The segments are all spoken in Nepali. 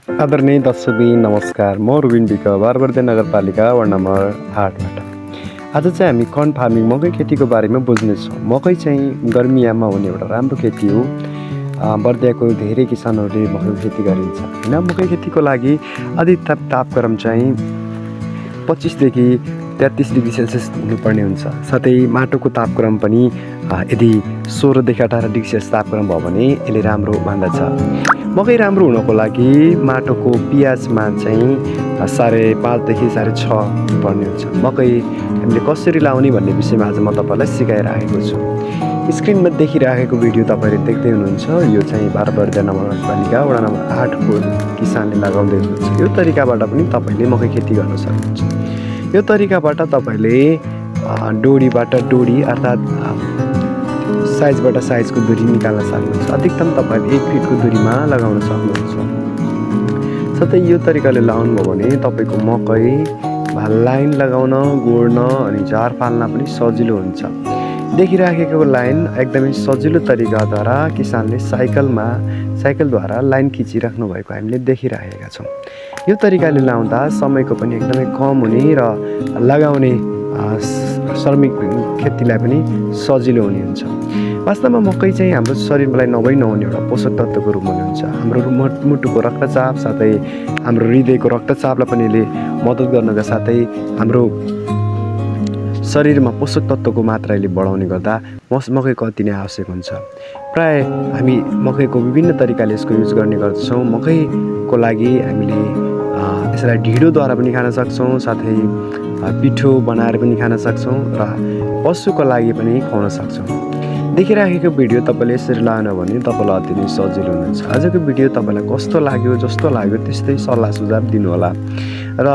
आदरणीय दर्शकबिन नमस्कार। म रुबिन विक बारबर्दिया नगरपालिका वार्ड नम्बर 8बाट आज चाहिँ हामी कर्न फार्मिङ मकै खेतीको बारेमा बुझ्नेछौँ। मकै चाहिँ गर्मीयाममा हुने एउटा राम्रो खेती हो। बर्दियाको धेरै किसानहरूले मकै खेती गरिन्छ होइन। मकै खेतीको लागि अधिकतम तापक्रम चाहिँ 25 देखि 33 डिग्री सेल्सियस हुनुपर्ने हुन्छ। साथै माटोको तापक्रम पनि यदि 16 देखि 18 डिग्री सेल्सियस तापक्रम भयो भने यसले राम्रो मान्दछ। मकै राम्रो हुनको लागि माटोको पिएचमा चाहिँ 5.5 देखि 6.5 पर्ने हुन्छ। मकै हामीले कसरी लाउने भन्ने विषयमा आज म तपाईँलाई सिकाइराखेको छु। स्क्रिनमा देखिराखेको भिडियो तपाईँले देख्दै हुनुहुन्छ। यो चाहिँ बारबर्दिया नगरपालिका वडा नम्बर 8को किसानले लगाउँदै हुनुहुन्छ। यो तरिकाबाट पनि तपाईँले मकै खेती गर्न सक्नुहुन्छ। यो तरिकाबाट तपाईँले डोरीबाट डोरी अर्थात् साइजबाट साइजको दूरी निकाल्न सक्नुहुन्छ। अधिकतम तपाईँले 1 फिटको दूरीमा लगाउन सक्नुहुन्छ। साथै यो तरिकाले लगाउनुभयो भने तपाईँको मकै लाइन लगाउन, गोड्न अनि झार फाल्न पनि सजिलो हुन्छ। देखिराखेको लाइन एकदमै सजिलो तरिकाद्वारा किसानले साइकलद्वारा लाइन खिचिराख्नु भएको हामीले देखिराखेका छौँ। यो तरिकाले लाउँदा समयको पनि एकदमै कम हुने र लगाउने श्रमिक खेतीलाई पनि सजिलो हुने हुन्छ। वास्तवमा मकै चाहिँ हाम्रो शरीरलाई नहुने एउटा पोषक तत्त्वको रूपमा हुन्छ। हाम्रो मुटुको रक्तचाप साथै हाम्रो हृदयको रक्तचापलाई पनि यसले मद्दत गर्नका साथै हाम्रो शरीरमा पोषक तत्त्वको मात्राले बढाउने गर्दा मकैको अति नै आवश्यक हुन्छ। प्राय हामी मकैको विभिन्न तरिकाले यसको युज गर्ने गर्दछौँ। मकैको लागि हामीले यसलाई ढिँडोद्वारा पनि खान सक्छौँ, साथै पिठो बनाएर पनि खान सक्छौँ र पशुको लागि पनि खुवाउन सक्छौँ। देखिराखेको भिडियो तपाईँले यसरी लगाउन भने तपाईँलाई अति नै सजिलो हुनुहुन्छ। आजको भिडियो तपाईँलाई कस्तो लाग्यो, जस्तो लाग्यो त्यस्तै सल्लाह सुझाव दिनुहोला। र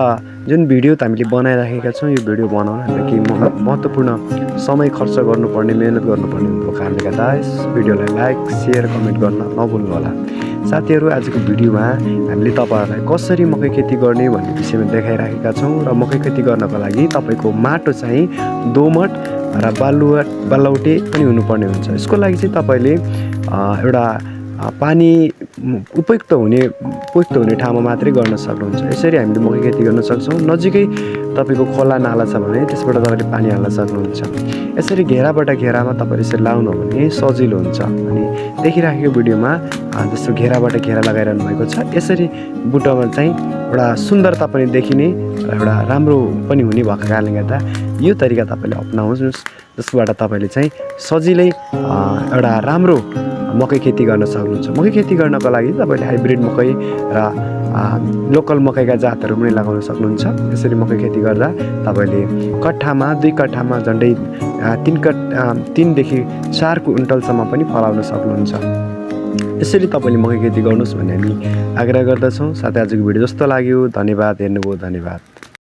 जुन भिडियो त हामीले बनाइराखेका छौँ, यो भिडियो बनाउन हामीलाई केही महत्त्वपूर्ण समय खर्च गर्नुपर्ने, मेहनत गर्नुपर्ने भएको कारणले गर्दा यस भिडियोलाई लाइक, सेयर, कमेन्ट गर्न नभुल्नुहोला। साथीहरू, आजको भिडियोमा हामीले तपाईँहरूलाई कसरी मकै खेती गर्ने भन्ने विषयमा देखाइराखेका छौँ। र मकै खेती गर्नको लागि तपाईँको माटो चाहिँ दोमट र बालौटे पनि हुनुपर्ने हुन्छ। यसको लागि चाहिँ तपाईँले एउटा पानी उपयुक्त हुने ठाउँमा मात्रै गर्न सक्नुहुन्छ। यसरी हामीले मकै खेती गर्न सक्छौँ। नजिकै तपाईँको खोला नाला छ भने त्यसबाट तपाईँले पानी हाल्न सक्नुहुन्छ। यसरी घेरामा तपाईँले यसरी लाउनु भने सजिलो हुन्छ। अनि देखिराखेको भिडियोमा जस्तो घेराबाट घेरा लगाइरहनु भएको छ, यसरी बुटोमा चाहिँ एउटा सुन्दरता पनि देखिने र एउटा राम्रो पनि हुने भएको कारणले गर्दा यो तरिका तपाईँले अपनाउनुहोस्, जसबाट तपाईँले चाहिँ सजिलै एउटा राम्रो मकै खेती गर्न सक्नुहुन्छ। मकै खेती गर्नको लागि तपाईँले हाइब्रिड मकै र लोकल मकैका जातहरू पनि लगाउन सक्नुहुन्छ। यसरी मकै खेती गर्दा तपाईँले कट्ठामा 2 कट्ठामा झन्डै 3 देखि 4 क्विन्टलसम्म पनि फलाउन सक्नुहुन्छ। यसरी तपाईँले मकै खेती गर्नुहोस् भन्ने हामी आग्रह गर्दछौँ। साथै आजको भिडियो जस्तो लाग्यो, धन्यवाद। हेर्नुभयो, धन्यवाद।